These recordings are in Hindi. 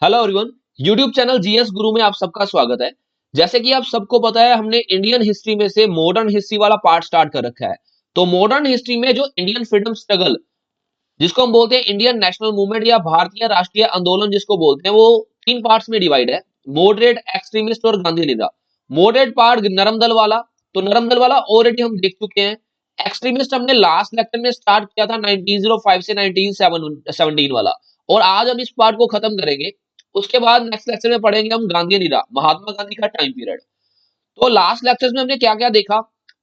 Hello everyone. YouTube channel GS गुरु में आप सबका स्वागत है। जैसे कि आप सबको पता है, हमने इंडियन हिस्ट्री में से मॉडर्न हिस्ट्री वाला पार्ट स्टार्ट कर रखा है। तो मॉडर्न हिस्ट्री में जो इंडियन फ्रीडम स्ट्रगल, जिसको हम बोलते हैं इंडियन नेशनल मूवमेंट या भारतीय राष्ट्रीय आंदोलन जिसको बोलते हैं, वो तीन पार्ट्स में डिवाइड है: मॉडरेट, एक्सट्रीमिस्ट और गांधी निरा। मॉडरेट पार्ट नरम दल वाला, तो नरम दल वाला ऑलरेडी हम देख चुके हैं। एक्सट्रीमिस्ट हमने लास्ट लेक्चर में स्टार्ट किया था 1905 से 1917 वाला, और आज हम इस पार्ट को खत्म करेंगे। उसके बाद नेक्स्ट लेक्चर में पढ़ेंगे हम गांधी निरा, महात्मा गांधी का टाइम पीरियड। तो लास्ट लेक्चर में हमने क्या क्या देखा?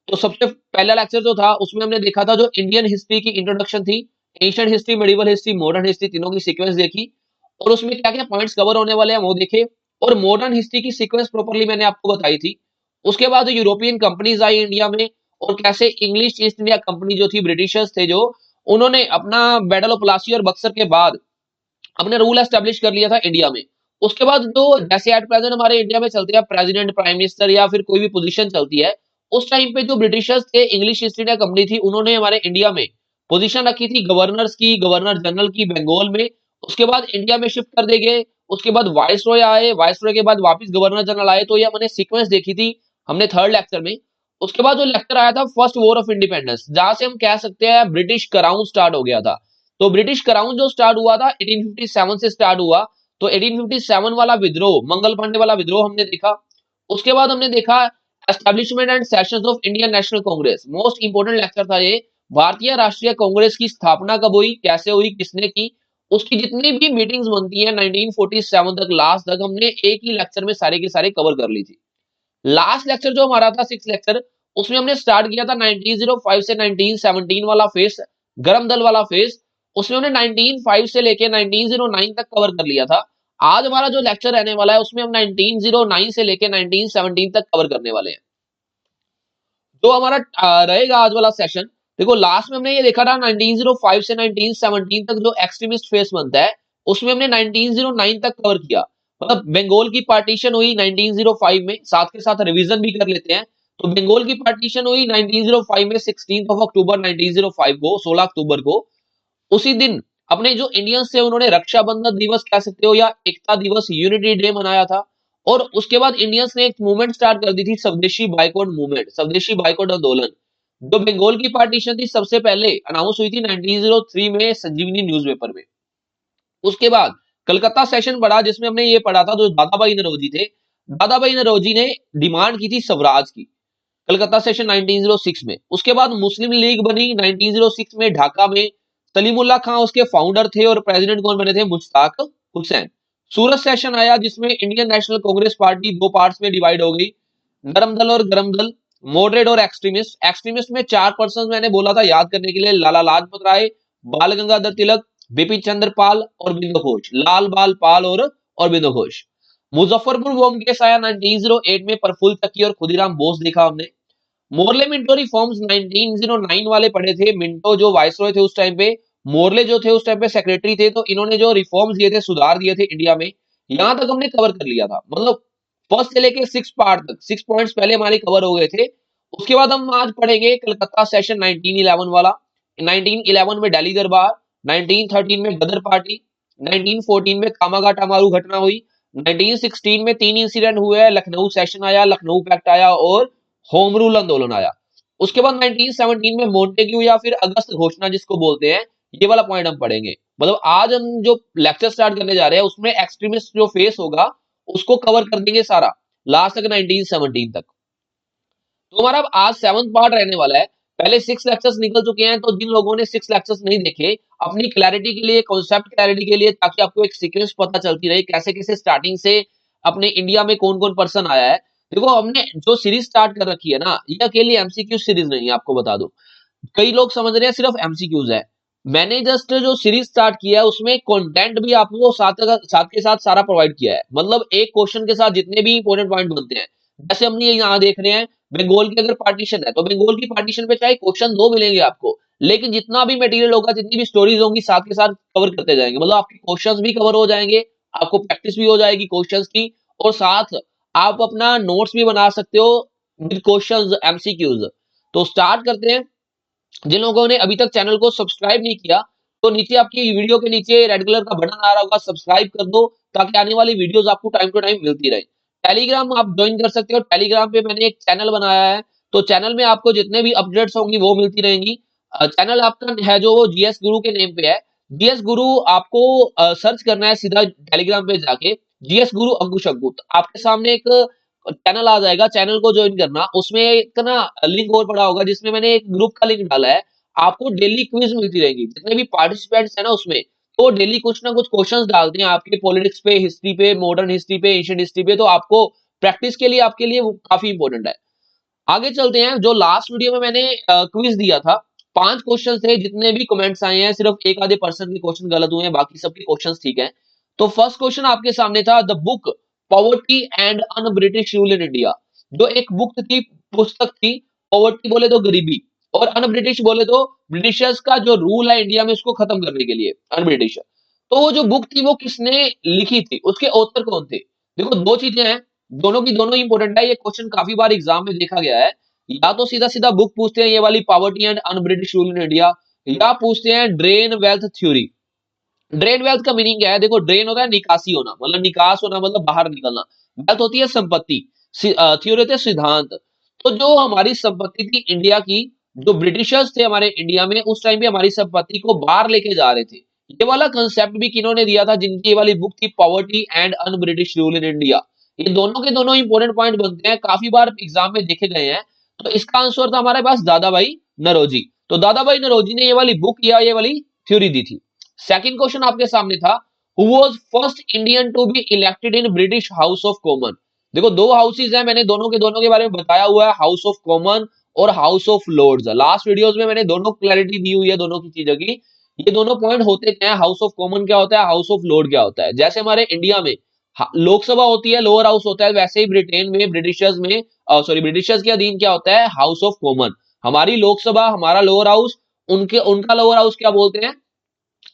तो सबसे पहला लेक्चर जो था उसमें हमने देखा था जो इंडियन हिस्ट्री की इंट्रोडक्शन थी, ancient history, medieval history, modern history, तीनों की सीक्वेंस देखी, और उसमें क्या क्या पॉइंट्स कवर होने वाले हैं वो देखे। और मॉडर्न हिस्ट्री की सीक्वेंस प्रॉपर्ली मैंने आपको बताई थी। उसके बाद यूरोपियन कंपनीज आई इंडिया में, और कैसे इंग्लिश ईस्ट इंडिया कंपनी जो थी, ब्रिटिशर्स थे जो, उन्होंने अपना बैटल ऑफ प्लासी और बक्सर के बाद अपने रूल एस्टेब्लिश कर लिया था इंडिया में। उसके बाद जो जैसे एट प्रेजेंट हमारे इंडिया में चलते हैं प्रेसिडेंट, प्राइम मिनिस्टर या फिर कोई भी पोजीशन चलती है, उस टाइम पे जो ब्रिटिशर्स थे, इंग्लिश ईस्ट इंडिया कंपनी थी, उन्होंने हमारे इंडिया में पोजीशन रखी थी गवर्नर्स की, गवर्नर जनरल की बंगाल में। उसके बाद इंडिया में शिफ्ट कर दे गए। उसके बाद वाइसरॉय आए, वाइसरॉय के बाद वापस गवर्नर जनरल आए। तो ये हमने सीक्वेंस देखी थी हमने थर्ड लेक्चर में। उसके बाद जो लेक्चर आया था फर्स्ट वॉर ऑफ इंडिपेंडेंस, जहां से हम कह सकते हैं ब्रिटिश क्राउन स्टार्ट हो गया था। तो ब्रिटिश क्राउन जो स्टार्ट हुआ था 1857 से स्टार्ट हुआ। तो 1857 वाला विद्रोह, मंगल पांडे वाला विद्रोह हमने देखा। उसके बाद हमने देखा establishment and sessions of Indian National Congress. Most important lecture था ये। भारतीय राष्ट्रीय कांग्रेस की स्थापना कब हुई, कैसे हुई, किसने की, उसकी जितनी भी मीटिंग्स बनती है 1947 तक, लास्ट तक हमने एक ही लेक्चर में सारे के सारे कवर कर ली थी। लास्ट लेक्चर जो हमारा था सिक्स लेक्चर, उसमें हमने स्टार्ट किया था 1905 से 1917 वाला फेस, गरम दल वाला फेस। उसमें हमने 1905 से लेके 1909 तक कवर कर लिया था। आज हमारा जो लेक्चर रहने वाला है उसमें हम 1909 से लेके 1917 तक कवर करने वाले हैं। जो हमारा रहेगा आज वाला सेशन, देखो लास्ट में हमने ये देखा था 1905 से 1917 तक जो एक्सट्रीमिस्ट फेस बनता है, उसमें हमने 1909 तक कवर किया। मतलब बंगाल की पार्टीशन हुई 1905 में, साथ के साथ रिवीजन भी कर लेते हैं। तो बंगाल की पार्टीशन हुई 1905 में 16 अक्टूबर 1905 को, 16 अक्टूबर को। उसी दिन अपने जो इंडियंस थे उन्होंने रक्षाबंधन दिवस कह सकते हो या एकता दिवस, यूनिटी डे मनाया था। और उसके बाद इंडियंस ने एक मूवमेंट स्टार्ट कर दी थी, स्वदेशी बाइकॉट मूवमेंट, स्वदेशी बाइकॉट आंदोलन। जो बंगाल की पार्टीशन थी सबसे पहले अनाउंस हुई थी 1903 में संजीवनी न्यूज़पेपर में। उसके बाद कलकत्ता सेशन पड़ा जिसमें हमने ये पढ़ा था, जो दादा भाई नौरोजी थे, दादा भाई नौरोजी ने डिमांड की थी स्वराज की, कलकत्ता सेशन 1906 में। उसके बाद मुस्लिम लीग बनी 1906 में ढाका में। सलीमुल्लाह खां उसके फाउंडर थे, और प्रेसिडेंट कौन बने थे? मुश्ताक हुसैन। सूरत सेशन आया जिसमें इंडियन नेशनल कांग्रेस पार्टी दो पार्ट्स में डिवाइड हो गई, नरम दल और गरम दल, मॉडरेट और एक्सट्रीमिस्ट। एक्सट्रीमिस्ट में चार पर्सन मैंने बोला था याद करने के लिए: लाला लाजपत राय, बाल गंगाधर तिलक, बिपिन चंद्र पाल और बिंदु घोष, लाल बाल पाल और बिंदु घोष। मुजफ्फरपुर बॉम्ब केस आया 1908 में, प्रफुल्ल तकी और खुदीराम बोस देखा हमने। मोरले मिंटो रिफॉर्म्स 1909 वाले पढ़े थे। मिंटो जो वाइसरॉय थे उस टाइम पे, मोरले जो थे उस टाइम पे सेक्रेटरी थे। तो इन्होंने जो रिफॉर्म्स दिए थे, सुधार दिए थे इंडिया में, यहां तक हमने कवर कर लिया था। मतलब फर्स्ट से लेके सिक्स पार्ट तक, सिक्स पॉइंट्स पहले हमारे कवर हो गए थे। उसके बाद हम आज पढ़ेंगे कलकत्ता सेशन 1911 वाला। 1911 में दिल्ली दरबार, 1913 में गदर पार्टी, 1914 में कामाघाटा मारू घटना हुई, 1916 में तीन इंसिडेंट हुए, लखनऊ सेशन आया, लखनऊ पैक्ट आया और होम रूल आंदोलन आया। उसके बाद 1917 में मोंटेग्यू या फिर अगस्त घोषणा जिसको बोलते हैं, ये वाला पॉइंट हम पढ़ेंगे। मतलब आज हम जो लेक्चर स्टार्ट करने जा रहे हैं उसमें एक्सट्रीमिस्ट जो फेस होगा उसको कवर कर देंगे सारा, लास्ट तक 1917 तक। तो हमारा अब आज सेवंथ पार्ट रहने वाला है। पहले सिक्स लेक्चर्स निकल चुके हैं, तो जिन लोगों ने सिक्स लेक्चर्स नहीं देखे, अपनी क्लैरिटी के लिए, कॉन्सेप्ट क्लैरिटी के लिए, ताकि आपको एक सीक्वेंस पता चलती रहे कैसे कैसे स्टार्टिंग से अपने इंडिया में कौन कौन पर्सन आया है। देखो हमने जो सीरीज स्टार्ट कर रखी है ना, ये अकेली एमसीक्यू सीरीज नहीं है, आपको बता दो। कई लोग समझ रहे हैं सिर्फ एमसीक्यूज है। मैंने जस्ट जो सीरीज स्टार्ट किया है उसमें कंटेंट भी आपको साथ के साथ सारा प्रोवाइड किया है। मतलब एक क्वेश्चन के साथ जितने भी इंपॉर्टेंट पॉइंट बनते हैं, जैसे हमने यहाँ देख रहे हैं बंगाल की अगर पार्टीशन है तो बंगाल की पार्टीशन पे चाहे क्वेश्चन दो मिलेंगे आपको, लेकिन जितना भी मटेरियल होगा, जितनी भी स्टोरीज होंगी, साथ के साथ कवर करते जाएंगे। मतलब आपके क्वेश्चंस भी कवर हो जाएंगे, आपको प्रैक्टिस भी हो जाएगी क्वेश्चंस की, और साथ आप अपना नोट्स भी बना सकते हो विद क्वेश्चंस, एमसीक्यूज। तो स्टार्ट करते हैं। जिन लोगों ने अभी तक चैनल को सब्सक्राइब नहीं किया तो नीचे आपकी वीडियो के नीचे रेड कलर का बटन आ रहा होगा, सब्सक्राइब कर दो ताकि आने वाली वीडियोस आपको टाइम टू टाइम मिलती रहे। टेलीग्राम आप ज्वाइन कर सकते हो, टेलीग्राम पे मैंने एक चैनल बनाया है, तो चैनल में आपको जितने भी अपडेट्स होंगी वो मिलती रहेंगी। चैनल आपका है जो वो जीएस गुरु के नेम पे है, जीएस गुरु आपको सर्च करना है सीधा टेलीग्राम पे जाके, जीएस गुरु अंकुश अग्गू, तो आपके सामने एक चैनल आ जाएगा, चैनल को ज्वाइन करना, उसमें एक ना लिंक और पड़ा होगा जिसमें मैंने एक ग्रुप का लिंक डाला है, आपको डेली क्विज मिलती रहेगी, जितने भी पार्टिसिपेंट्स है ना उसमें, तो डेली कुछ ना कुछ क्वेश्चंस डालते हैं आपके पॉलिटिक्स पे, हिस्ट्री पे, मॉडर्न हिस्ट्री पे, एंशिएंट हिस्ट्री पे, तो आपको प्रैक्टिस के लिए आपके लिए वो काफी इंपॉर्टेंट है। आगे चलते हैं, जो लास्ट वीडियो में मैंने क्विज दिया था, 5 क्वेश्चन थे, जितने भी कमेंट्स आए हैं सिर्फ एक आधे पर्सन के क्वेश्चन गलत हुए हैं, बाकी सबके क्वेश्चंस ठीक हैं। तो फर्स्ट क्वेश्चन आपके सामने था, the book poverty and un British rule in India, जो एक बुक थी, पुस्तक थी, पॉवर्टी बोले तो गरीबी, और अन ब्रिटिश बोले तो ब्रिटिशर्स का जो रूल है इंडिया में उसको खत्म करने के लिए, अन ब्रिटिश। तो वो जो बुक थी वो किसने लिखी थी, उसके ऑथर कौन थे? देखो दो चीजें हैं, दोनों की दोनों इंपॉर्टेंट है, ये क्वेश्चन काफी बार एग्जाम में देखा गया है। या तो सीधा सीधा बुक पूछते हैं ये वाली, poverty and un British rule in India, या पूछते हैं drain wealth theory. Drain wealth का मीनिंग क्या है? देखो ड्रेन होता है निकासी होना, मतलब निकास होना मतलब बाहर निकलना, वेल्थ होती है संपत्ति, थ्योरी होती है सिद्धांत। तो जो हमारी संपत्ति थी इंडिया की, जो ब्रिटिशर्स थे हमारे इंडिया में उस टाइम पे हमारी संपत्ति को बाहर लेके जा रहे थे, ये वाला कंसेप्ट भी किन्होंने दिया था? जिनकी ये वाली बुक थी, poverty and un British rule in India. ये दोनों के दोनों इंपॉर्टेंट पॉइंट बनते हैं, काफी बार एग्जाम में देखे गए हैं। तो इसका आंसर था हमारे पास दादा भाई नौरोजी। तो दादा भाई नौरोजी ने ये वाली बुक या ये वाली थ्योरी दी थी। सेकंड क्वेश्चन आपके सामने था, who was first Indian to be elected in British House of Common. देखो दो हाउसेज हैं, मैंने दोनों के बारे में बताया हुआ है, हाउस ऑफ कॉमन और House of Lords. Last videos में मैंने दोनों क्लैरिटी दी हुई है दोनों की चीजों की। ये दोनों पॉइंट होते क्या है, हाउस ऑफ कॉमन क्या होता है, हाउस ऑफ लॉर्ड क्या होता है। जैसे हमारे इंडिया में लोकसभा होती है, लोअर हाउस होता है, वैसे ही ब्रिटेन में ब्रिटिशर्स में ब्रिटिशर्स के अधीन क्या होता है, हाउस ऑफ कॉमन। हमारी लोकसभा, हमारा लोअर हाउस, उनके उनका लोअर हाउस क्या बोलते हैं,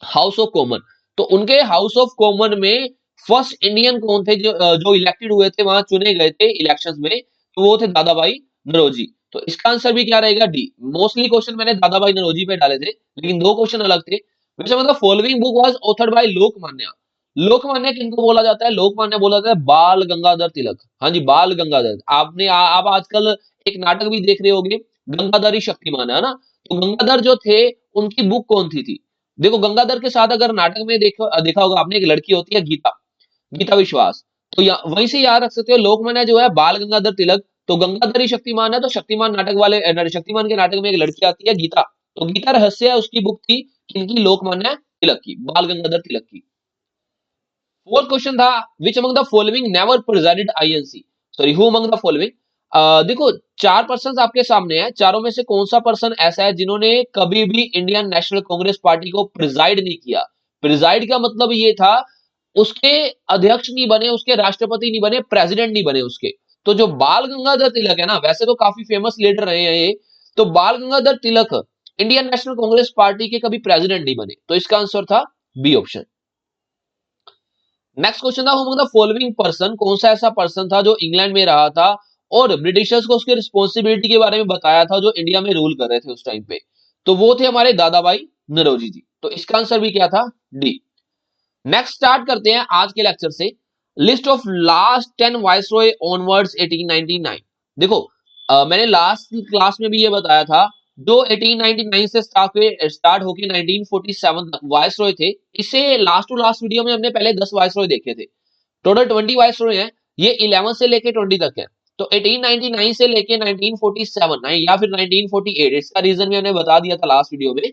हाउस ऑफ कॉमन। तो उनके हाउस ऑफ कॉमन में फर्स्ट इंडियन कौन थे जो इलेक्टेड हुए थे, वहां चुने गए थे इलेक्शंस में, तो वो थे दादा भाई नौरोजी। तो इसका आंसर भी क्या रहेगा, डी। मोस्टली क्वेश्चन मैंने दादा भाई नौरोजी पे डाले थे, लेकिन दो क्वेश्चन अलग थे। वैसे मतलब following book was authored bye Lokmanya. Lokmanya किनको बोला जाता है? लोकमान्य बोला जाता है बाल गंगाधर तिलक। हाँ जी, बाल गंगाधर। आपने आप आजकल एक नाटक भी देख रहे होंगे, गंगाधर ही शक्तिमान है ना? तो गंगाधर जो थे, उनकी बुक कौन सी थी? देखो गंगाधर के साथ अगर नाटक में देखा होगा आपने, एक लड़की होती है गीता, गीता विश्वास। तो वहीं से याद रख सकते हो, लोकमान्य जो है बाल गंगाधर तिलक, तो गंगाधर ही शक्तिमान है, तो शक्तिमान नाटक वाले शक्तिमान के नाटक में एक लड़की आती है गीता, तो गीता रहस्य है उसकी बुक थी, किनकी? लोकमान्य तिलक की, बाल गंगाधर तिलक की। फोर्थ क्वेश्चन था, which among the following never presided INC, sorry who among the following. देखो चार पर्सन आपके सामने है, चारों में से कौन सा पर्सन ऐसा है जिन्होंने कभी भी इंडियन नेशनल कांग्रेस पार्टी को प्रिजाइड नहीं किया? प्रिजाइड का मतलब ये था, उसके अध्यक्ष नहीं बने, उसके राष्ट्रपति नहीं बने, प्रेसिडेंट नहीं बने उसके। तो जो बाल गंगाधर तिलक है ना, वैसे तो काफी फेमस लीडर रहे हैं ये, तो बाल Gangadhar Tilak Indian National Congress party के कभी प्रेसिडेंट नहीं बने, तो इसका आंसर था बी ऑप्शन। नेक्स्ट क्वेश्चन था, हु द फॉलोइंग पर्सन, कौन सा ऐसा पर्सन था जो इंग्लैंड में रहा था और ब्रिटिशर्स को उसकी रिस्पॉन्सिबिलिटी के बारे में बताया था, जो इंडिया में रूल कर रहे थे उस टाइम पे? तो वो थे हमारे दादा भाई नौरोजी जी। तो इसका आंसर भी क्या था, डी। नेक्स्ट स्टार्ट करते हैं आज के लेक्चर से, list of last 10 viceroy onwards 1899। देखो मैंने लास्ट क्लास में भी ये बताया था, जो 1899 से स्टार्ट होके 1947 तक वाइसरॉय थे, इसे लास्ट टू लास्ट वीडियो में हमने पहले 10 वाइसरॉय देखे थे, टोटल 20 वाइसरॉय हैं, ये 11 से लेके 20 तक है। तो 1899 से लेके 1947 या फिर 1948, इसका रीजन भी हमने बता दिया था लास्ट वीडियो में।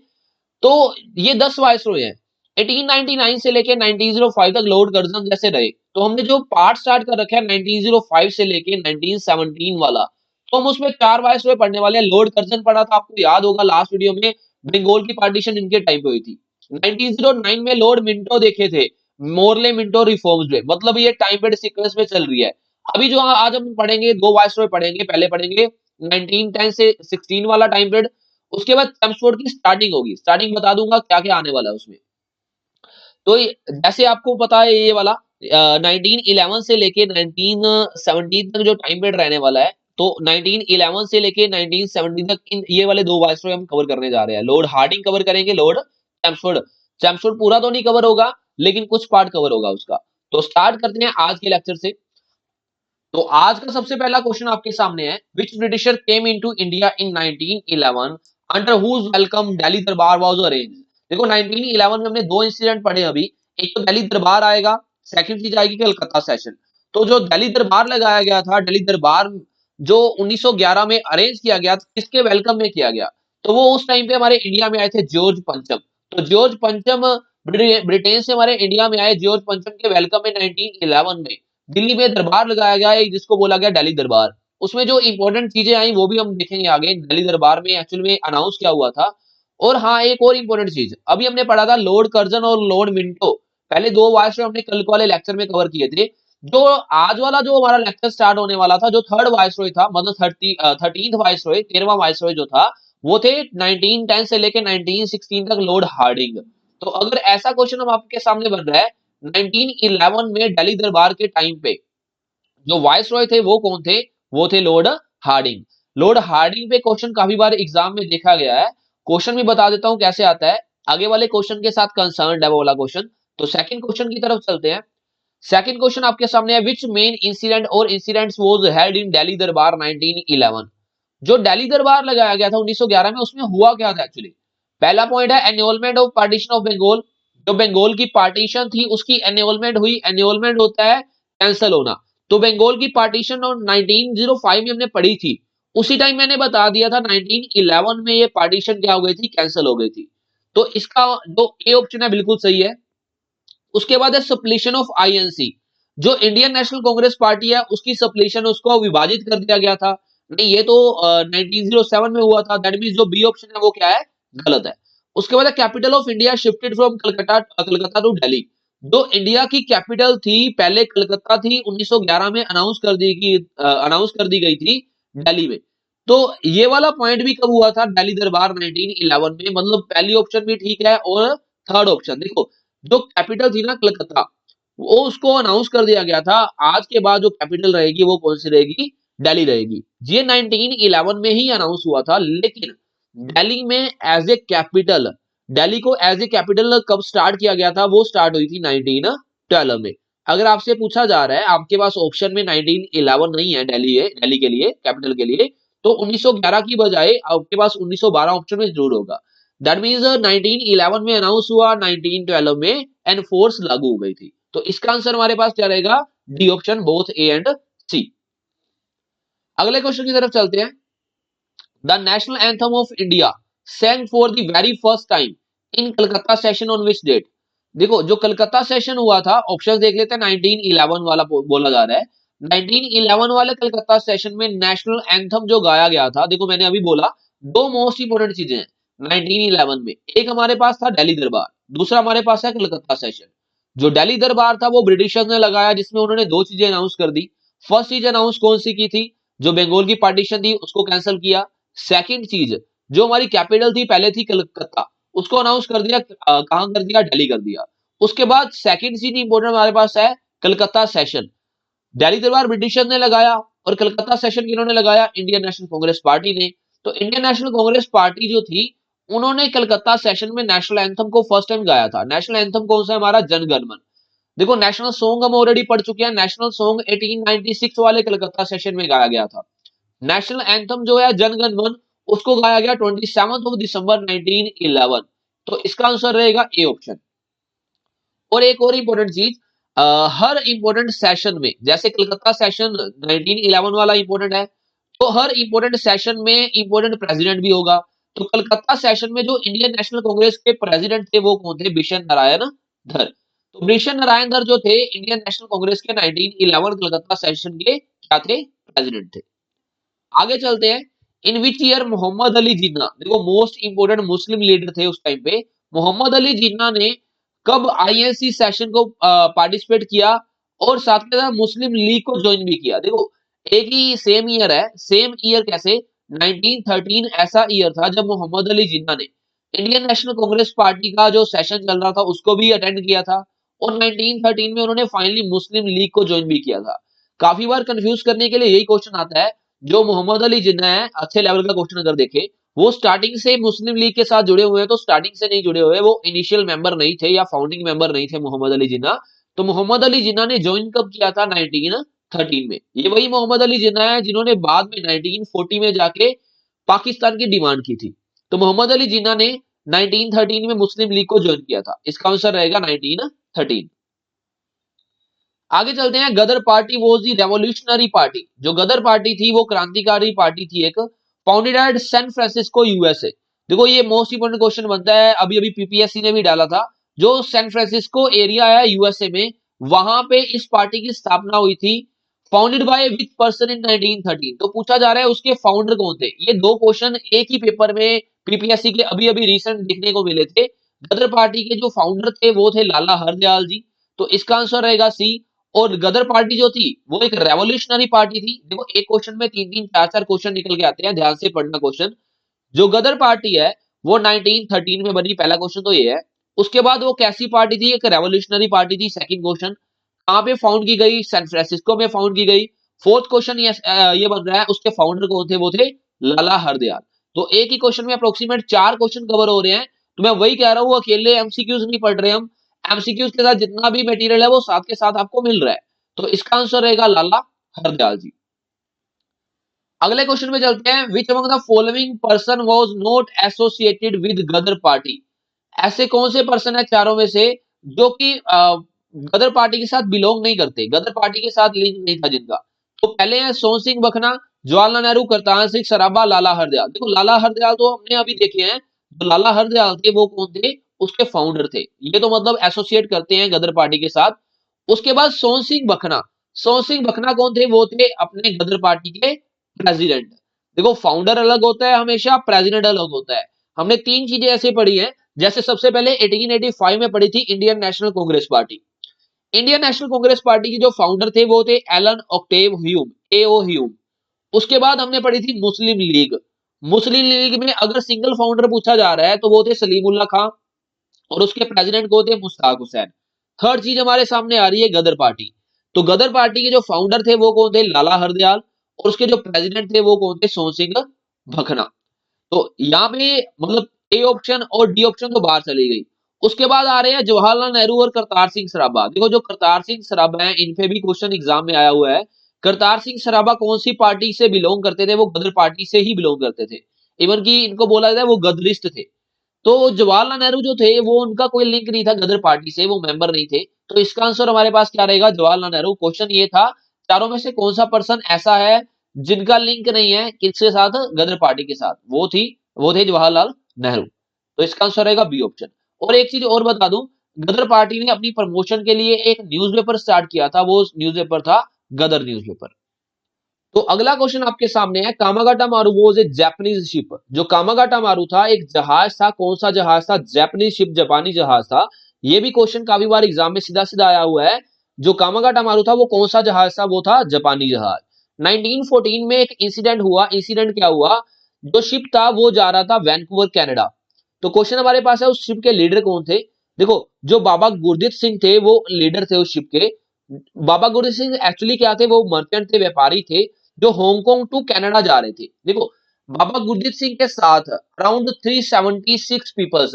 तो ये 10 वाइसरॉय हैं, 1899 से लेके 1905 तक लॉर्ड कर्जन जैसे रहे। तो हमने जो पार्ट स्टार्ट कर रखा है 1905 से लेके 1917 वाला, तो हम उसमें 4 वाइसरॉय पढ़ने वाले हैं। लॉर्ड कर्जन पढ़ा था, आपको याद होगा लास्ट वीडियो में, बंगाल की पार्टीशन इनके टाइम पे हुई थी। 1909 में लॉर्ड मिंटो देखे थे, मोरले मिंटो रिफॉर्म्स में, मतलब ये टाइम पीरियड सीक्वेंस में चल रही है। अभी जो आज हम पढ़ेंगे, 2 वाइसरॉय पढ़ेंगे, पहले पढ़ेंगे 1910 से 16 वाला टाइम पीरियड, उसके बाद चेम्सफोर्ड की स्टार्टिंग होगी, स्टार्टिंग बता दूंगा क्या क्या आने वाला है उसमें। तो जैसे आपको पता है ये वाला 1911 से लेके 1917 तक जो टाइम पीरियड रहने वाला है, तो 1911 से लेके 1917 तक ये वाले 2 वाइसरॉय हम कवर करने जा रहे हैं। लॉर्ड हार्डिंग कवर करेंगे, लॉर्ड चेम्सफोर्ड। एपिसोड पूरा तो नहीं कवर होगा, लेकिन कुछ पार्ट कवर होगा उसका। तो स्टार्ट करते हैं आज के लेक्चर से। तो आज का सबसे पहला क्वेश्चन आपके सामने है, which Britisher came into India in 1911 under whose welcome Delhi Darbar was arranged. देखो 1911 में हमने दो इंसिडेंट पढ़े अभी, एक तो दिल्ली दरबार आएगा, सेकंड चीज आएगी कलकत्ता सेशन। तो जो दिल्ली दरबार लगाया गया था, दिल्ली दरबार जो 1911 में अरेंज किया गया, किसके वेलकम में किया गया, तो वो उस टाइम पे हमारे इंडिया में आए थे जॉर्ज पंचम। तो जॉर्ज पंचम ब्रिटेन से हमारे इंडिया में आए, जॉर्ज पंचम के वेलकम में 1911 में दिल्ली में दरबार लगाया गया है, जिसको बोला गया दिल्ली दरबार। उसमें जो इंपॉर्टेंट चीजें आई वो भी हम देखेंगे आगे, दिल्ली दरबार में एक्चुअल में अनाउंस क्या हुआ था। और हाँ, एक और इंपॉर्टेंट चीज अभी हमने पढ़ा था, लॉर्ड कर्जन और लॉर्ड मिंटो, पहले दो वायसरॉय हमने कल वाले लेक्चर में कवर किए थे। जो आज वाला जो हमारा लेक्चर स्टार्ट होने वाला था, जो थर्ड वायसरॉय था, मतलब 13th वायसरॉय, 13वां वायसरॉय जो था, वो थे 1910 से लेके 1916 तक लॉर्ड हार्डिंग। तो अगर ऐसा क्वेश्चन हम आपके सामने बन रहा है, 1911 में दिल्ली दरबार के टाइम पे जो वाइसरॉय थे वो कौन थे, वो थे लॉर्ड हार्डिंग। लॉर्ड हार्डिंग पे क्वेश्चन काफी बार एग्जाम में देखा गया है। क्वेश्चन भी बता देता हूं कैसे आता है, आगे वाले क्वेश्चन के साथ कंसर्न है वो वाला क्वेश्चन। तो सेकंड क्वेश्चन की तरफ चलते हैं। सेकंड क्वेश्चन आपके सामने है, विच मेन इंसिडेंट और incidents was held in Delhi दरबार 1911। जो दिल्ली दरबार लगाया गया था 1911 में, उसमें हुआ क्या था एक्चुअली। पहला पॉइंट है एन्योलमेंट ऑफ पार्टीशन ऑफ बंगाल। जो बंगाल की पार्टीशन थी उसकी एन्योलमेंट हुई। एन्योलमेंट होता है कैंसिल होना। तो बंगाल की पार्टीशन और 1905 में हमने पढ़ी थी, उसी टाइम मैंने बता दिया था 1911 में ये पार्टीशन क्या हो गई थी, कैंसिल हो गई थी। तो इसका जो ए ऑप्शन है बिल्कुल सही है। उसके बाद है सप्लीशन ऑफ आईएनसी। जो इंडियन नेशनल कांग्रेस पार्टी है उसकी सप्लीशन, उसको विभाजित कर दिया गया था। नहीं, ये तो 1907 में हुआ था। दैट मींस जो बी ऑप्शन है वो क्या है, गलत है। उसके बाद capital of India shifted from Calcutta to Delhi. जो इंडिया की कैपिटल थी पहले कलकत्ता थी, 1911 में अनाउंस कर दी गई थी दिल्ली में। तो ये वाला पॉइंट भी कब हुआ था, दिल्ली दरबार 1911 में। मतलब पहली ऑप्शन भी ठीक है और थर्ड ऑप्शन देखो, जो कैपिटल थी ना कलकत्ता, वो उसको अनाउंस कर दिया गया था। आज के बाद जो कैपिटल रहेगी वो कौन सी रहेगी, दिल्ली रहेगी। ये 1911 में ही अनाउंस हुआ था, लेकिन दिल्ली में एज ए कैपिटल, दिल्ली को एज ए कैपिटल कब स्टार्ट किया गया था, वो स्टार्ट हुई थी 1912 में। अगर आपसे पूछा जा रहा है, आपके पास ऑप्शन में 1911 नहीं है दिल्ली के लिए, कैपिटल के लिए, तो 1911 की बजाय आपके पास 1912 ऑप्शन में जरूर होगा। दैट मीन्स 1911 में अनाउंस हुआ, 1912 में एनफोर्स लागू हो गई थी। तो इसका आंसर हमारे पास क्या रहेगा, D option, both A and C. अगले क्वेश्चन की तरफ चलते हैं। The national anthem of India sang for the very first time in Calcutta session on which date. देखो जो कलकत्ता सेशन हुआ था, ऑप्शन देख लेते हैं। 1911 वाला बोला जा रहा है, 1911 वाले कलकत्ता सेशन में नेशनल एंथम जो गाया गया था, देखो मैंने अभी बोला दो मोस्ट इंपोर्टेंट चीजें हैं 1911 में। एक हमारे पास था दिल्ली दरबार, दूसरा हमारे पास है कलकत्ता सेशन। जो दिल्ली दरबार था वो ब्रिटिशर्स ने लगाया, जिसमें उन्होंने दो चीजें अनाउंस कर दी। फर्स्ट चीज अनाउंस कौन सी की थी, जो बंगाल की पार्टीशन थी उसको कैंसिल किया। सेकंड चीज, जो हमारी कैपिटल थी पहले थी कलकत्ता, उसको अनाउंस कर दिया, कहां कर दिया, दिल्ली कर दिया। उसके बाद सेकंड चीज इंपोर्टेंट हमारे पास है कलकत्ता सेशन। दिल्ली दरबार ब्रिटिशर्स ने लगाया और कलकत्ता सेशन किन्होंने लगाया, इंडियन नेशनल कांग्रेस पार्टी ने। तो इंडियन नेशनल कांग्रेस पार्टी जो थी, उन्होंने कलकत्ता सेशन में नेशनल एंथम को फर्स्ट टाइम गाया था। नेशनल एंथम कौन सा है हमारा, जन गण मन। देखो नेशनल सॉन्ग हम ऑलरेडी पढ़ चुके हैं, नेशनल सॉन्ग 1896 वाले कलकत्ता सेशन में गाया गया था। नेशनल एंथम जो है जन गण मन, उसको गाया गया 27 दिसंबर 1911। तो इसका आंसर रहेगा ए ऑप्शन। और एक और इंपॉर्टेंट चीज, हर इंपॉर्टेंट सेशन में, जैसे कलकत्ता सेशन 1911 वाला इंपॉर्टेंट है, तो हर इंपॉर्टेंट सेशन में इंपॉर्टेंट प्रेसिडेंट भी होगा। तो कलकत्ता सेशन में जो इंडियन नेशनल कांग्रेस के प्रेसिडेंट थे वो कौन थे, बिशन नारायण धर। तो बिशन नारायण धर जो थे इंडियन नेशनल कांग्रेस के 1911 कलकत्ता सेशन के क्या थे, प्रेसिडेंट थे। आगे चलते हैं। इन विच ईयर मोहम्मद अली जिन्ना, देखो मोस्ट इंपोर्टेंट मुस्लिम लीडर थे उस टाइम पे, मोहम्मद अली जिन्ना ने कब आईएनसी सेशन को पार्टिसिपेट किया और साथ के साथ मुस्लिम लीग को ज्वाइन भी किया। देखो एक ही सेम ईयर है, सेम ईयर कैसे, 1913 ऐसा ईयर था जब मोहम्मद अली जिन्ना ने इंडियन नेशनल कांग्रेस पार्टी का जो सेशन चल रहा था उसको भी अटेंड किया था, और 1913 में उन्होंने फाइनली मुस्लिम लीग को ज्वाइन भी किया था। काफी बार कंफ्यूज करने के लिए यही क्वेश्चन आता है। जो मोहम्मद अली जिन्ना है, अच्छे लेवल का क्वेश्चन अगर देखें, वो स्टार्टिंग से मुस्लिम लीग के साथ जुड़े हुए हैं, तो स्टार्टिंग से नहीं जुड़े हुए, वो इनिशियल मेंबर नहीं थे या फाउंडिंग मेंबर नहीं थे मोहम्मद अली जिन्ना। तो मोहम्मद अली जिन्ना ने ज्वाइन कब किया था? 1913 में। ये वही मोहम्मद अली जिन्ना है जिन्होंने बाद में 1940 में जाके पाकिस्तान की डिमांड की थी। तो मोहम्मद अली जिन्ना ने 1913 में मुस्लिम लीग को ज्वाइन किया था। इसका आंसर रहेगा 1913। आगे चलते हैं। Ghadar party was the revolutionary party. जो गदर पार्टी थी वो क्रांतिकारी पार्टी थी एक, founded at San Francisco USA. देखो ये मोस्ट इंपोर्टेंट क्वेश्चन बनता है, अभी अभी पीपीएससी ने भी डाला था। जो सैन फ्रांसिस्को एरिया है यूएसए में, वहां पे इस पार्टी की स्थापना हुई थी। Founded by which person in 1913। तो पूछा जा रहा है उसके फाउंडर कौन थे। ये दो क्वेश्चन एक ही पेपर में पीपीएससी के अभी अभी रिसेंट देखने को मिले थे। गदर पार्टी के जो फाउंडर थे वो थे लाला हरदयाल जी। तो इसका आंसर रहेगा सी। और गदर पार्टी जो थी वो एक रेवोल्यूशनरी पार्टी थी। देखो एक क्वेश्चन में तीन तीन चार चार क्वेश्चन निकल के आते हैं, ध्यान से पढ़ना क्वेश्चन। जो गदर पार्टी है वो 1913 में बनी, पहला क्वेश्चन तो ये है। उसके बाद वो कैसी पार्टी थी? एक रेवोल्यूशनरी पार्टी थी। सेकंड क्वेश्चन, कहां पे फाउंड की गई? सैन फ्रांसिस्को में फाउंड की गई। फोर्थ क्वेश्चन ये बन रहा है उसके फाउंडर कौन थे? वो थे लाला हरदयाल। तो एक ही क्वेश्चन में अप्रोक्सीमेट चार क्वेश्चन कवर हो रहे हैं। तो मैं वही कह रहा हूं, अकेले एमसीक्यूज नहीं पढ़ रहे हम, एमसीक्यूज के साथ जितना भी मटेरियल है वो साथ के साथ आपको मिल रहा है। तो इसका आंसर रहेगा लाला हरदयाल जी। अगले क्वेश्चन में चलते हैं। Which among the following person was not associated with Ghadar party. ऐसे कौन से पर्सन है चारों में से जो कि गदर पार्टी के साथ बिलोंग नहीं करते, गदर पार्टी के साथ लिंक नहीं था जिनका? तो पहले है सोहन सिंह बखना, जवाहरलाल नेहरू, करतार सिंह सराभा, लाला हरदयाल। देखो लाला हरदयाल तो हमने अभी देखे हैं। जो लाला हरदयाल थे वो कौन थे? उसके फाउंडर थे। ये तो मतलब एसोसिएट करते हैं गदर पार्टी के साथ। उसके बाद सोहन सिंह बखना। सोहन सिंह बखना कौन थे? वो थे अपने गदर पार्टी के प्रेसिडेंट। देखो फाउंडर अलग होता है हमेशा, प्रेसिडेंट अलग होता है। हमने तीन चीजें ऐसे पढ़ी हैं। जैसे सबसे पहले 1885 में पढ़ी थी Indian National Congress party. Indian National Congress party के जो फाउंडर थे वो थे एलन ऑक्टेव ह्यूम, एओ ह्यूम। उसके बाद हमने पढ़ी थी मुस्लिम लीग। मुस्लिम लीग में अगर सिंगल फाउंडर पूछा जा रहा है तो वो थे सलीमुल्लाह खां, और उसके प्रेसिडेंट को थे मुश्ताक हुसैन। थर्ड चीज हमारे सामने आ रही है गदर पार्टी। तो गदर पार्टी के जो फाउंडर थे वो कौन थे? लाला हरदयाल। और उसके जो प्रेसिडेंट थे वो कौन थे? सोहन सिंह भखना। तो यहाँ पे मतलब ए ऑप्शन और डी ऑप्शन तो बाहर चली गई। उसके बाद आ रहे हैं जवाहरलाल नेहरू और करतार सिंह सराभा। देखो जो करतार सिंह सराभा है इन पे भी क्वेश्चन एग्जाम में आया हुआ है। करतार सिंह सराभा कौन सी पार्टी से बिलोंग करते थे? वो गदर पार्टी से ही बिलोंग करते थे। इवन की इनको बोला जाता है वो गदरिस्ट थे। तो जवाहरलाल नेहरू जो थे वो उनका कोई लिंक नहीं था गदर पार्टी से, वो मेंबर नहीं थे। तो इसका आंसर हमारे पास क्या रहेगा? जवाहरलाल नेहरू। क्वेश्चन ये था चारों में से कौन सा पर्सन ऐसा है जिनका लिंक नहीं है किसके साथ? गदर पार्टी के साथ। वो थे जवाहरलाल नेहरू। तो इसका आंसर रहेगा बी ऑप्शन। और एक चीज और बता दूं, गदर पार्टी ने अपनी प्रमोशन के लिए एक न्यूज़पेपर स्टार्ट किया था। वो न्यूज़पेपर था गदर न्यूज़पेपर। तो अगला क्वेश्चन आपके सामने है। कामागाटा मारू वॉज ए जापानीज शिप। जो कामागाटा मारू था एक जहाज था। कौन सा जहाज था? जापानीज शिप, जापानी जहाज था। ये भी क्वेश्चन काफी बार एग्जाम में सीधा सीधा आया हुआ है। जो कामागाटा मारू था वो कौन सा जहाज था? वो था जापानी जहाज। 1914 में एक इंसिडेंट हुआ। इंसिडेंट क्या हुआ? जो शिप था वो जा रहा था वैंकूवर कनाडा। तो क्वेश्चन हमारे पास है उस शिप के लीडर कौन थे? देखो जो बाबा गुरदीप सिंह थे वो लीडर थे उस शिप के। बाबा गुरदीप सिंह एक्चुअली क्या थे? वो मर्चेंट थे, व्यापारी थे, जो हांगकांग टू कनाडा जा रहे थे। देखो बाबा गुरदीप सिंह के साथ around 376 peoples,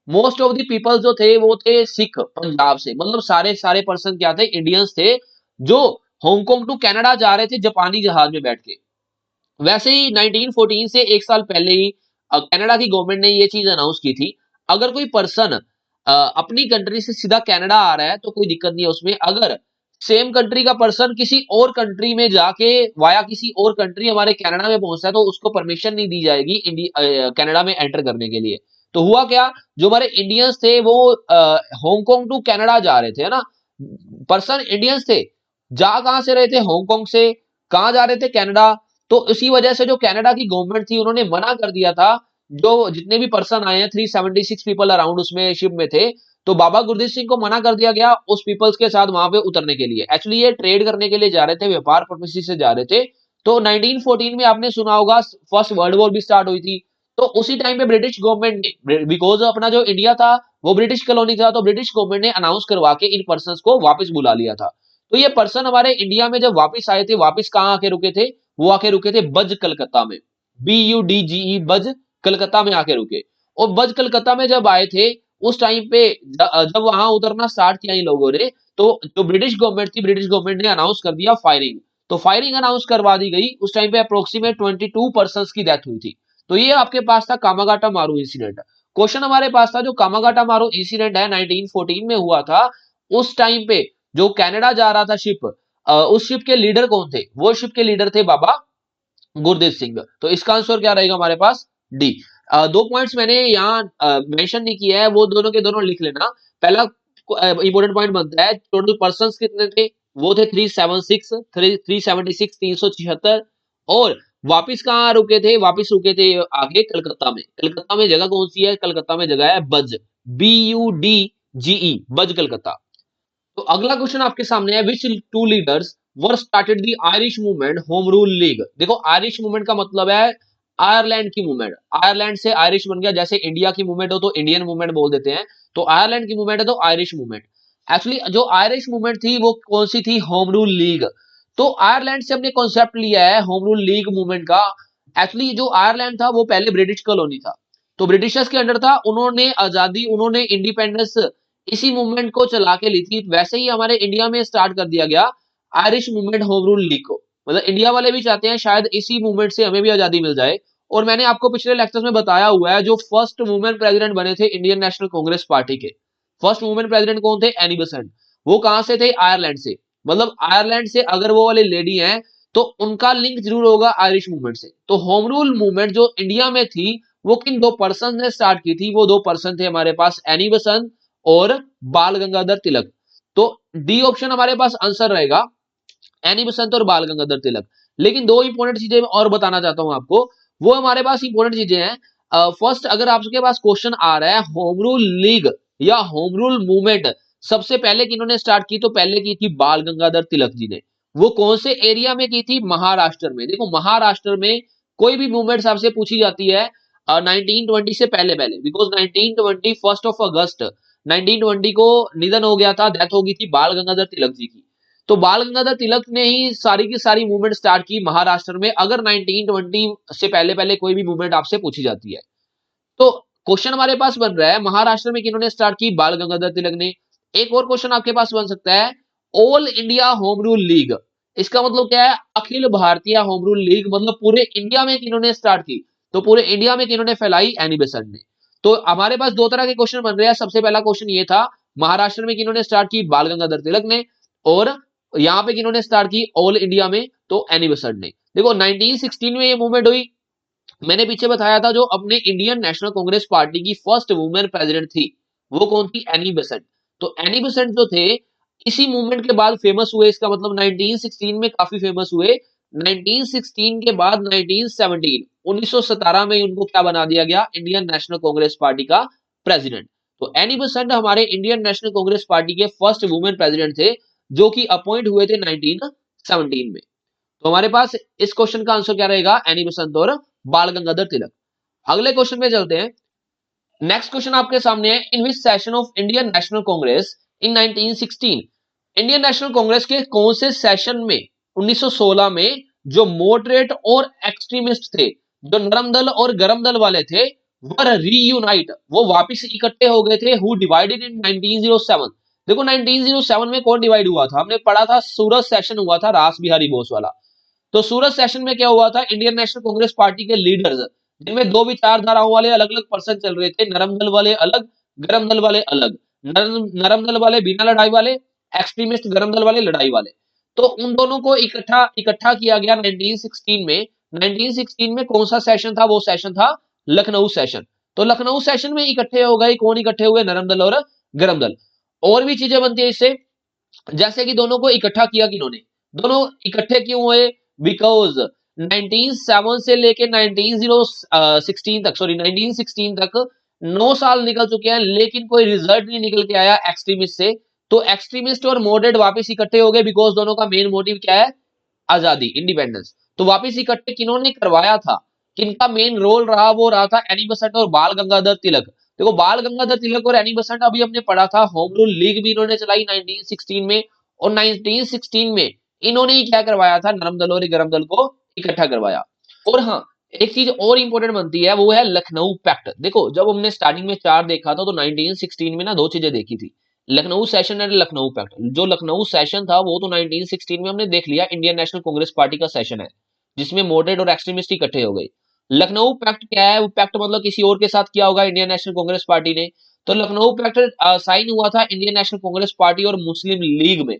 most of the people जो थे वो थे सिख पंजाब से। मतलब सारे सारे पर्सन क्या थे? इंडियंस थे, जो हांगकांग टू कनाडा जा रहे थे जापानी जहाज में बैठ के। वैसे ही 1914 से एक साल पहले ही कनाडा की गवर्नमेंट ने ये चीज अनाउंस की थी, अगर कोई पर्सन अपनी कंट्री से सीधा कनाडा आ रहा है तो कोई दिक्कत नहीं है उसमें। अगर सेम कंट्री का पर्सन किसी और कंट्री में जाके वाया किसी और कंट्री हमारे कनाडा में पहुंचता है तो उसको परमिशन नहीं दी जाएगी कनाडा में एंटर करने के लिए। तो हुआ क्या, जो हमारे इंडियंस थे वो हांगकांग टू कनाडा जा रहे थे, है ना। पर्सन इंडियंस थे, जा कहां से रहे थे? हांगकांग से। कहां जा रहे थे? कनाडा। तो इसी वजह से जो कनाडा की गवर्नमेंट थी उन्होंने मना कर दिया था। जो जितने भी पर्सन आए हैं 376 पीपल अराउंड उसमें शिप में थे, तो बाबा गुरदीप सिंह को मना कर दिया गया उस पीपल्स के साथ वहां पे उतरने के लिए। एक्चुअली ये ट्रेड करने के लिए जा रहे थे, व्यापार पर्पस से जा रहे थे। तो 1914 में आपने सुना होगा फर्स्ट वर्ल्ड वॉर भी स्टार्ट हुई थी। तो उसी टाइम पे ब्रिटिश गवर्नमेंट ने, बिकॉज अपना जो इंडिया था वो ब्रिटिश कॉलोनी था, तो ब्रिटिश गवर्नमेंट ने अनाउंस करवा के इन पर्सन को वापस बुला लिया था। तो ये पर्सन हमारे इंडिया में जब वापस आए थे, वापस कहां आके रुके थे? वो आके रुके थे बज कलकत्ता में, BUDGE बज कलकत्ता में आके रुके। और बज कलकत्ता में जब आए थे उस टाइम पे जब वहां उतरना स्टार्ट किया इन लोगों ने, तो जो ब्रिटिश गवर्नमेंट थी, ब्रिटिश गवर्नमेंट ने अनाउंस कर दिया फायरिंग। तो फायरिंग अनाउंस करवा दी गई। उस टाइम पे अप्रोक्सीमेट 22 पर्सन की डेथ हुई थी। तो ये आपके पास था कामागाटा मारू इंसिडेंट। क्वेश्चन हमारे पास था जो कामागाटा मारू इंसिडेंट है 1914 में हुआ था, उस टाइम पे जो कनाडा जा रहा था शिप, उस शिप के लीडर कौन थे? वो शिप के लीडर थे बाबा गुरदीप सिंह। तो इसका आंसर क्या रहेगा हमारे पास? डी। दो पॉइंट्स मैंने यहाँ मेंशन नहीं किया है, वो दोनों के दोनों लिख लेना। पहला इंपॉर्टेंट पॉइंट बनता है, टोटल पर्संस कितने थे? वो थे 376 376। और वापिस कहाँ रुके थे? वापिस रुके थे आगे कलकत्ता में। कलकत्ता में जगह कौन सी है? कलकत्ता में जगह है बज, BUDGE, बज कलकत्ता। तो अगला क्वेश्चन आपके सामने है, which two leaders were started the Irish movement home rule league? देखो आयरिश मूवमेंट का मतलब है आयरलैंड की मूवमेंट। आयरलैंड से आयरिश बन गया, जैसे इंडिया की मूवमेंट हो तो इंडियन मूवमेंट बोल देते हैं, तो आयरलैंड की मूवमेंट है तो आयरिश मूवमेंट। एक्चुअली जो आयरिश मूवमेंट थी वो कौन सी थी? Home rule league. तो आयरलैंड से हमने कॉन्सेप्ट लिया है होम रूल लीग मूवमेंट का। एक्चुअली जो आयरलैंड था वो पहले ब्रिटिश कॉलोनी था, तो ब्रिटिशर्स के अंडर था, उन्होंने आजादी, उन्होंने इंडिपेंडेंस इसी मूवमेंट को चला के ली थी। वैसे ही हमारे इंडिया में स्टार्ट कर दिया गया Irish movement home rule league को। मतलब इंडिया वाले भी चाहते हैं शायद इसी मूवमेंट से हमें भी आजादी मिल जाए। और मैंने आपको पिछले लेक्चर्स में बताया हुआ है, जो फर्स्ट वुमेन प्रेसिडेंट बने थे इंडियन नेशनल कांग्रेस पार्टी के, फर्स्ट वुमेन प्रेसिडेंट कौन थे? Annie Besant. वो कहां से थे? आयरलैंड से। मतलब आयरलैंड से अगर वो वाली लेडी हैं तो उनका लिंक जरूर होगा आयरिश मूवमेंट से। तो होम रूल मूवमेंट जो इंडिया में थी वो किन दो पर्सन ने स्टार्ट की थी? वो दो पर्सन थे हमारे पास, एनी बेसेंट और बाल गंगाधर तिलक। तो डी ऑप्शन हमारे पास आंसर रहेगा, एनी बेसेंट और बाल गंगाधर तिलक। लेकिन दो इंपॉर्टेंट चीजें और बताना चाहता हूं आपको, वो हमारे पास इंपॉर्टेंट चीजें हैं। फर्स्ट, अगर आपके पास क्वेश्चन आ रहा है होम रूल लीग या होम रूल मूवमेंट सबसे पहले किन्होंने स्टार्ट की, तो पहले की थी बाल गंगाधर तिलक जी ने। वो कौन से एरिया में की थी? महाराष्ट्र में। देखो महाराष्ट्र में कोई भी मूवमेंट आपसे पूछी जाती है 1920 से पहले पहले, बिकॉज 1920 1 अगस्त 1920 को निधन हो गया था, डेथ हो गई थी बाल गंगाधर तिलक जी की। तो बाल गंगाधर तिलक ने ही सारी की सारी मूवमेंट स्टार्ट की महाराष्ट्र में, अगर 1920 से पहले पहले कोई भी मूवमेंट आपसे पूछी जाती है। तो क्वेश्चन हमारे पास बन रहा है महाराष्ट्र में किन्होंने स्टार्ट की? बाल गंगाधर तिलक ने। एक और क्वेश्चन आपके पास बन सकता है, all India home rule league, इसका मतलब क्या है? Akhil Bharatiya home rule league, मतलब पूरे इंडिया में किन्होंने स्टार्ट की? तो पूरे इंडिया में किन्होंने फैलाई? एनी बेसेंट ने। तो हमारे पास दो तरह के क्वेश्चन बन रहे हैं। सबसे पहला क्वेश्चन ये था, महाराष्ट्र में किन्होंने स्टार्ट की? बाल गंगाधर तिलक ने। और यहाँ पे किन्होंने स्टार्ट की? ऑल इंडिया में, तो एनी बेसेंट ने। देखो 1916 में ये मूवमेंट हुई। मैंने पीछे बताया था जो अपने इंडियन नेशनल कांग्रेस पार्टी की फर्स्ट वुमेन प्रेसिडेंट थी वो कौन थी? Annie Besant. तो एनी बेसेंट जो थे इसी मूवमेंट के बाद फेमस हुए, इसका मतलब 1916 में काफी फेमस हुए। 1916 के बाद 1917 में उनको क्या बना दिया गया? इंडियन नेशनल कांग्रेस पार्टी का प्रेसिडेंट। तो एनी बेसेंट हमारे इंडियन नेशनल कांग्रेस पार्टी के फर्स्ट वुमेन प्रेसिडेंट थे, जो कि अपॉइंट हुए थे 1917 में। तो हमारे पास इस क्वेश्चन का आंसर क्या रहेगा? एनी बेसेंट और बाल गंगाधर तिलक। अगले क्वेश्चन में चलते हैं। नेक्स्ट क्वेश्चन आपके सामने है, in which session of Indian National Congress in 1916, Indian National Congress के कौन से सेशन में 1916 में जो मॉडरेट और एक्सट्रीमिस्ट थे, जो नरम दल और गरम दल वाले थे, वर रीयूनाइट, वो वापस इकट्ठे हो गए थे, हु डिवाइडेड इन 1907। देखो 1907 में कौन डिवाइड हुआ था? हमने पढ़ा था सूरत सेशन हुआ था रास बिहारी बोस वाला। तो सूरत सेशन में क्या हुआ था? इंडियन नेशनल कांग्रेस पार्टी के लीडर्स, जिनमें दो विचारधाराओं वाले अलग अलग पर्सन चल रहे थे, नरम दल वाले अलग, गरम दल वाले अलग। नरम दल वाले बिना लड़ाई वाले, एक्सट्रीमिस्ट गरम दल वाले लड़ाई वाले। तो उन दोनों को इकट्ठा इकट्ठा किया गया 1916 में। 1916 में कौन सा सेशन था? वो सेशन था लखनऊ सेशन। तो लखनऊ सेशन में इकट्ठे हो गए, कौन इकट्ठे हुए? नरम दल और गरम दल। और भी चीजें बनती है इससे, जैसे कि दोनों को इकट्ठा किया किन्होंने? दोनों इकट्ठे क्यों हुए? बिकॉज 1907 से लेके 1916 तक, सॉरी 1916 तक 9 साल निकल चुके हैं, लेकिन कोई रिजल्ट नहीं निकल के आया एक्सट्रीमिस्ट से। तो एक्सट्रीमिस्ट और मॉडरेट वापस इकट्ठे हो गए, बिकॉज दोनों का मेन मोटिव क्या है? आजादी, इंडिपेंडेंस। तो वापस इकट्ठे किन्होंने करवाया था? किनका मेन रोल रहा? वो रहा था एनी बेसेंट और बाल गंगाधर तिलक। देखो बाल गंगाधर तिलक और एनी बेसेंट अभी हमने पढ़ा था, होम रूल लीग भी इन्होंने चलाई 1916 में। और 1916 में इन्होंने ही क्या करवाया था? नरम दल और गरम दल को इकट्ठा करवाया। और हाँ, एक चीज और इंपॉर्टेंट बनती है, वो है लखनऊ पैक्ट। देखो जब हमने स्टार्टिंग में चार देखा था तो 1916 में ना दो चीजें देखी थी, Lucknow session and Lucknow pact. जो लखनऊ सेशन था वो तो 1916 में हमने देख लिया, इंडियन नेशनल कांग्रेस पार्टी का सेशन है जिसमें मॉडरेट और एक्सट्रीमिस्ट इकट्ठे हो गए। लखनऊ पैक्ट क्या है? वो पैक्ट मतलब किसी और के साथ किया होगा इंडियन नेशनल कांग्रेस पार्टी ने। तो लखनऊ पैक्ट साइन हुआ था इंडियन नेशनल कांग्रेस पार्टी और मुस्लिम लीग में।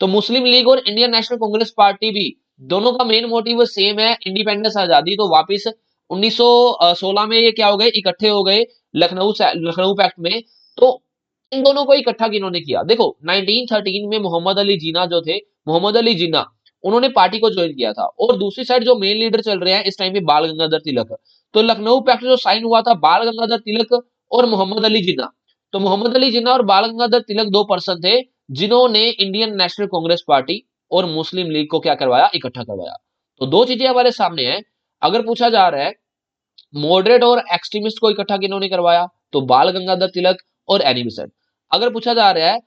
तो मुस्लिम लीग और इंडियन नेशनल कांग्रेस पार्टी भी दोनों का मेन मोटिव सेम है, इंडिपेंडेंस आजादी। तो वापिस 1916 में ये क्या हो गए, इकट्ठे हो गए लखनऊ पैक्ट में। तो इन दोनों को इकट्ठा किन्होंने किया? देखो 1913 में मोहम्मद अली जिन्ना जो थे, मोहम्मद अली जिन्ना, उन्होंने पार्टी को ज्वाइन किया था। और दूसरी साइड जो मेन लीडर चल रहे हैं इस टाइम पे बाल गंगाधर तिलक। तो लखनऊ पैक्ट जो साइन हुआ था बाल गंगाधर तिलक और मोहम्मद अली जिन्ना। तो मोहम्मद अली जिन्ना और बाल गंगाधर तिलक दो पर्सन थे जिन्होंने इंडियन नेशनल कांग्रेस पार्टी और मुस्लिम लीग को क्या करवाया, इकट्ठा करवाया। तो दो चीजें हमारे सामने हैं। अगर पूछा जा रहा है मॉडरेट और एक्सट्रीमिस्ट को इकट्ठा किन्होंने करवाया, तो बाल गंगाधर तिलक और एनी बेसेंट। अगर पूछा जा रहा है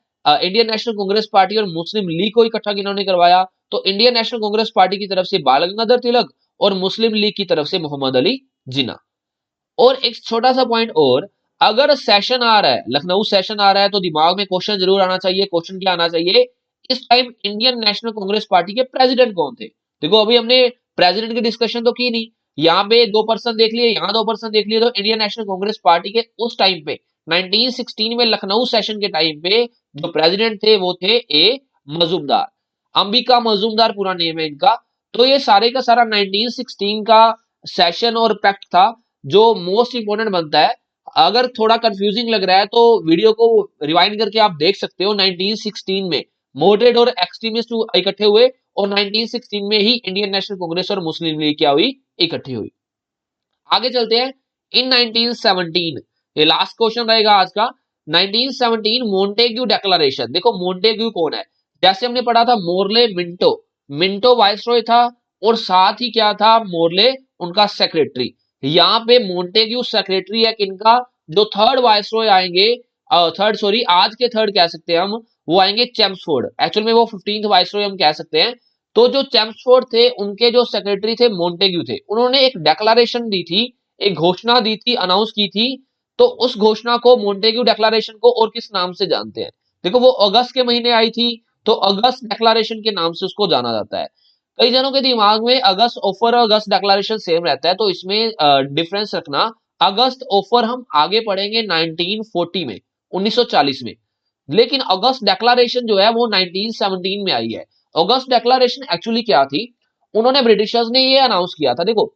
इंडियन नेशनल कांग्रेस पार्टी और मुस्लिम लीग को इकट्ठा किन्होंने करवाया, तो इंडियन नेशनल कांग्रेस पार्टी की तरफ से बाल गंगाधर तिलक और मुस्लिम लीग की तरफ से मोहम्मद अली जिन्ना। और एक छोटा सा पॉइंट और, अगर सेशन आ रहा है, लखनऊ सेशन आ रहा है, तो दिमाग में क्वेश्चन जरूर आना चाहिए। क्वेश्चन क्या आना चाहिए? इस time Indian National Congress party के प्रेसिडेंट कौन थे? देखो अभी हमने प्रेसिडेंट की डिस्कशन तो की नहीं, यहाँ पे दो पर्सन देख लिए, यहाँ दो पर्सन देख लिए। तो इंडियन नेशनल कांग्रेस पार्टी के उस टाइम पे 1916 में लखनऊ सेशन के टाइम पे जो प्रेसिडेंट थे वो थे ए मजूमदार, अंबिका मजूमदार पूरा नेम है इनका। तो ये सारे का सारा 1916 का सेशन और पैक्ट था जो मोस्ट इंपोर्टेंट बनता है। अगर थोड़ा कंफ्यूजिंग लग रहा है तो वीडियो को रिवाइंड करके आप देख सकते हो। 1916 में मॉडरेट और एक्सट्रीमिस्ट इकट्ठे हुए और 1916 में ही इंडियन नेशनल कांग्रेस और मुस्लिम लीग क्या हुई, इकट्ठी हुई। आगे चलते हैं। इन 1917, ये लास्ट क्वेश्चन रहेगा आज का। 1917 मोंटेग्यू डेक्लेरेशन। देखो मोंटेग्यू कौन है? जैसे हमने पढ़ा था मोरले मिंटो, मिंटो वाइसरॉय था और साथ ही क्या था, मोरले उनका सेक्रेटरी। यहाँ पे मोंटेग्यू सेक्रेटरी है किनका? जो थर्ड वाइसरॉय आएंगे, थर्ड सॉरी आज के थर्ड कह सकते हैं हम, वो आएंगे चेम्सफोर्ड। एक्चुअल में वो 15th वाइसरॉय हम कह सकते हैं। तो जो चेम्सफोर्ड थे उनके जो सेक्रेटरी थे मोंटेग्यू थे, उन्होंने एक डेक्लेरेशन दी थी, एक घोषणा दी थी, अनाउंस की थी। तो उस घोषणा को मोंटेग्यू डेक्लेरेशन को और किस नाम से जानते हैं? देखो वो अगस्त के महीने आई थी, तो अगस्त डेक्लेरेशन के नाम से उसको जाना जाता है। कई जनों के दिमाग में अगस्त ऑफर और अगस्त डेक्लेरेशन सेम रहता है, तो इसमें डिफरेंस रखना। अगस्त ऑफर हम आगे पढ़ेंगे 1940 में, 1940 में। लेकिन अगस्त डेक्लेरेशन जो है वो 1917 में आई है। अगस्त डेक्लेरेशन एक्चुअली क्या थी? उन्होंने ब्रिटिशर्स ने ये अनाउंस किया था। देखो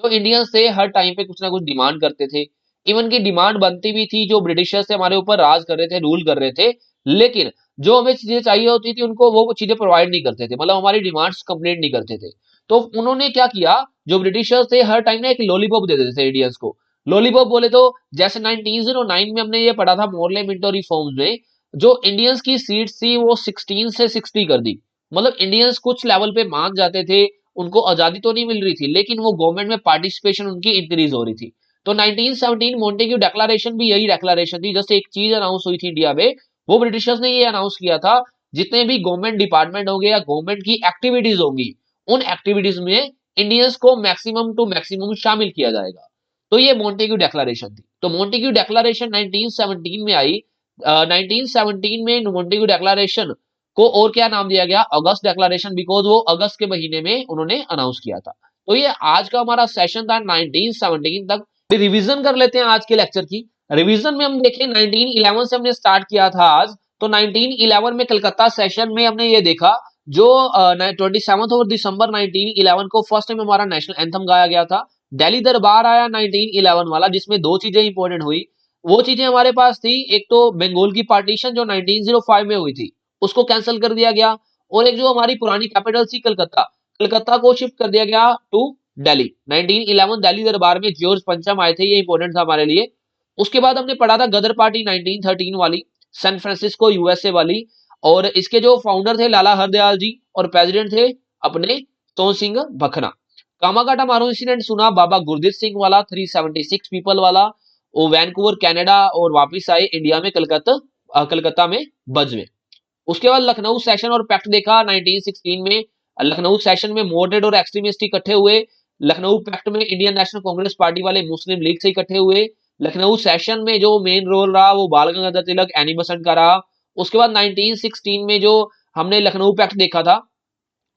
जो इंडियंस थे हर टाइम पे कुछ ना कुछ डिमांड करते थे, इवन की डिमांड बनती भी थी। जो ब्रिटिशर्स थे हमारे ऊपर राज कर रहे थे, रूल कर रहे थे, लेकिन जो हमें चीजें चाहिए होती थी उनको वो चीजें प्रोवाइड नहीं करते थे, मतलब हमारी डिमांड्स कंप्लीट नहीं करते थे। तो उन्होंने क्या किया, जो ब्रिटिशर्स थे हर टाइम ना एक लॉलीपॉप दे देते थे इंडियंस को। लॉलीपॉप बोले तो जैसे 1909 में हमने ये पढ़ा था मॉरले मिंटो रिफॉर्म्स में, जो इंडियंस की सीट्स थी वो 16 से 60 कर दी। मतलब इंडियंस कुछ लेवल पे मान जाते थे, उनको आजादी तो नहीं मिल रही थी लेकिन वो गवर्नमेंट में पार्टिसिपेशन उनकी इंक्रीज हो रही थी। तो 1917 मोंटेग्यू डेक्लेरेशन भी यही डेक्लेरेशन थी। जैसे एक चीज अनाउंस हुई थी इंडिया में, वो ब्रिटिशर्स ने ये अनाउंस किया था, जितने भी गवर्नमेंट डिपार्टमेंट होंगे या गवर्नमेंट की एक्टिविटीज होंगी, उन एक्टिविटीज में इंडियंस को मैक्सिमम टू मैक्सिमम शामिल किया जाएगा। तो ये मोंटेग्यू डेक्लेरेशन थी। तो मोंटेग्यू डेक्लेरेशन 1917 में आई। 1917 में मोंटेग्यू डेक्लेरेशन को और क्या नाम दिया गया, अगस्त डेक्लेरेशन, बिकॉज वो अगस्त के महीने में उन्होंने अनाउंस किया था। तो ये आज का हमारा सेशन था 1917 तक। रिवीजन कर लेते हैं आज के लेक्चर की। रिवीजन में हम देखें 1911 से हमने स्टार्ट किया था आज। तो 1911 में कलकत्ता सेशन में हमने ये देखा, जो 27 ऑफ दिसंबर 1911 को फर्स्ट टाइम हमारा नेशनल एंथम गाया गया था। दिल्ली दरबार आया 1911 वाला, जिसमें दो चीजें इंपॉर्टेंट हुई। वो चीजें हमारे पास थी, एक तो बंगाल की पार्टीशन जो 1905 में हुई थी, उसको कैंसिल कर दिया गया। और एक जो हमारी पुरानी कैपिटल थी कलकत्ता, कलकत्ता को शिफ्ट कर दिया गया टू दिल्ली। 1911 दिल्ली दरबार में जॉर्ज पंचम आए थे, ये इंपॉर्टेंट था हमारे लिए। उसके बाद हमने पढ़ा था गदर पार्टी 1913 वाली, सैन फ्रांसिस्को यूएसए वाली। और इसके जो फाउंडर थे लाला हरदयाल जी और प्रेसिडेंट थे अपने सोहन सिंह भखना। कामागाटा मारो इंसिडेंट सुना, बाबा गुरदीप सिंह वाला, 376 पीपल वाला, वो वैनकूवर कनाडा और वापिस आए इंडिया में, कलकत्ता में बज में। उसके बाद लखनऊ सेशन और पैक्ट देखा 1916 में। लखनऊ सेशन में मॉडरेट और एक्सट्रीमिस्ट इकट्ठे हुए। लखनऊ पैक्ट में इंडियन नेशनल कांग्रेस पार्टी वाले मुस्लिम लीग से इकट्ठे हुए। लखनऊ सेशन में जो मेन रोल रहा वो बाल गंगाधर तिलक, एनी बेसेंट का रहा। उसके बाद 1916 में जो हमने लखनऊ पैक्ट देखा था,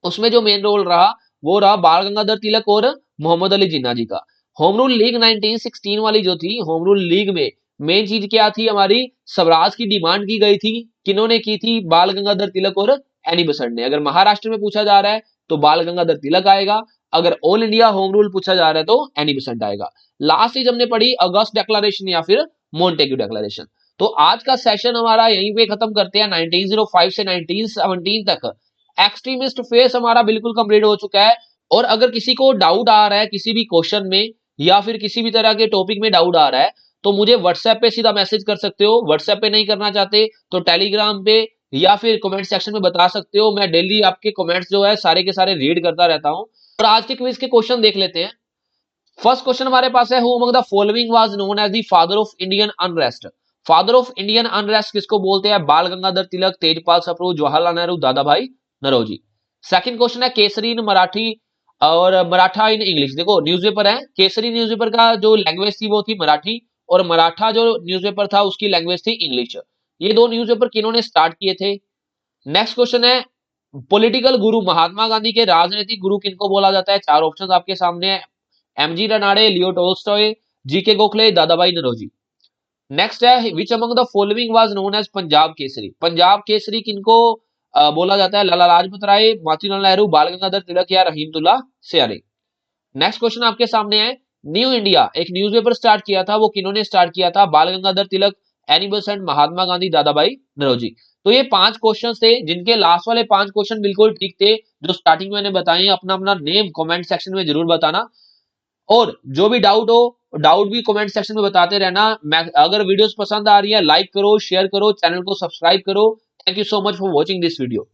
उसमें जो मेन रोल रहा वो रहा बाल गंगाधर तिलक और मोहम्मद अली जिन्ना जी का। होम रूल लीग 1916 वाली जो थी, होम रूल लीग में मेन चीज क्या थी, हमारी स्वराज की डिमांड की गई थी। किन्होंने की थी? बाल गंगाधर तिलक और एनी बेसेंट ने। अगर महाराष्ट्र में पूछा जा रहा है तो बाल गंगाधर तिलक आएगा, अगर ऑल इंडिया होम रूल पूछा जा रहा है तो एनी बेसेंट आएगा। लास्ट चीज हमने पढ़ी अगस्त डिक्लेरेशन या फिर मॉन्टेग्यू डिक्लेरेशन। तो आज का सेशन हमारा यहीं पे खत्म करते हैं। 1905 से 1917 तक एक्सट्रीमिस्ट फेस हमारा बिल्कुल कंप्लीट हो चुका है। और अगर किसी को डाउट आ रहा है किसी भी क्वेश्चन में या फिर किसी भी तरह के टॉपिक में डाउट आ रहा है तो मुझे व्हाट्सएप पे सीधा मैसेज कर सकते हो। व्हाट्सएप पे नहीं करना चाहते तो टेलीग्राम पे या फिर कमेंट सेक्शन में बता सकते हो। मैं डेली आपके कमेंट्स जो है सारे के सारे रीड करता रहता हूं। और आज के क्विज के क्वेश्चन देख लेते हैं। फर्स्ट क्वेश्चन हमारे पास है, who among the following was known as the father of Indian unrest. Father of Indian unrest किसको बोलते हैं? बाल गंगाधर तिलक, तेजपाल सप्रू, जवाहरलाल नेहरू, दादा भाई नरोजी। सेकंड क्वेश्चन है, केसरी इन मराठी और मराठा इन इंग्लिश। देखो न्यूज़पेपर है, केसरी न्यूज़पेपर का जो लैंग्वेज थी वो थी मराठी और मराठा जो न्यूज़पेपर था उसकी लैंग्वेज थी इंग्लिश। ये दो न्यूज़पेपर किन्होंने स्टार्ट किए थे? नेक्स्ट क्वेश्चन है, पॉलिटिकल गुरु महात्मा गांधी के राजनीतिक गुरु किनको बोला जाता है? चार ऑप्शन आपके सामने है, MG Ranade, Leo Tolstoy, GK Gokhale, Dadabhai Naoroji. Next है, which among the following was known as Punjab Kesari. Punjab Kesari किनको बोला जाता है? लाला लाजपत राय, मोतीलाल नेहरू, बाल गंगाधर तिलक या रहीमतुल्ला सियारी। नेक्स्ट क्वेश्चन आपके सामने है, न्यू इंडिया एक न्यूज़पेपर स्टार्ट किया था, वो किन्होंने स्टार्ट किया था? बाल गंगाधर तिलक, एनी बेसेंट, महात्मा गांधी, दादाभाई नौरोजी। तो ये पांच क्वेश्चन थे जिनके लास्ट वाले पांच क्वेश्चन बिल्कुल ठीक थे जो स्टार्टिंग में मैंने बताए। अपना अपना नेम कमेंट सेक्शन में जरूर बताना और जो भी डाउट हो डाउट भी कमेंट सेक्शन में बताते रहना। अगर वीडियोस पसंद आ रही है लाइक करो, शेयर करो, चैनल को सब्सक्राइब करो। Thank you so much for watching this video.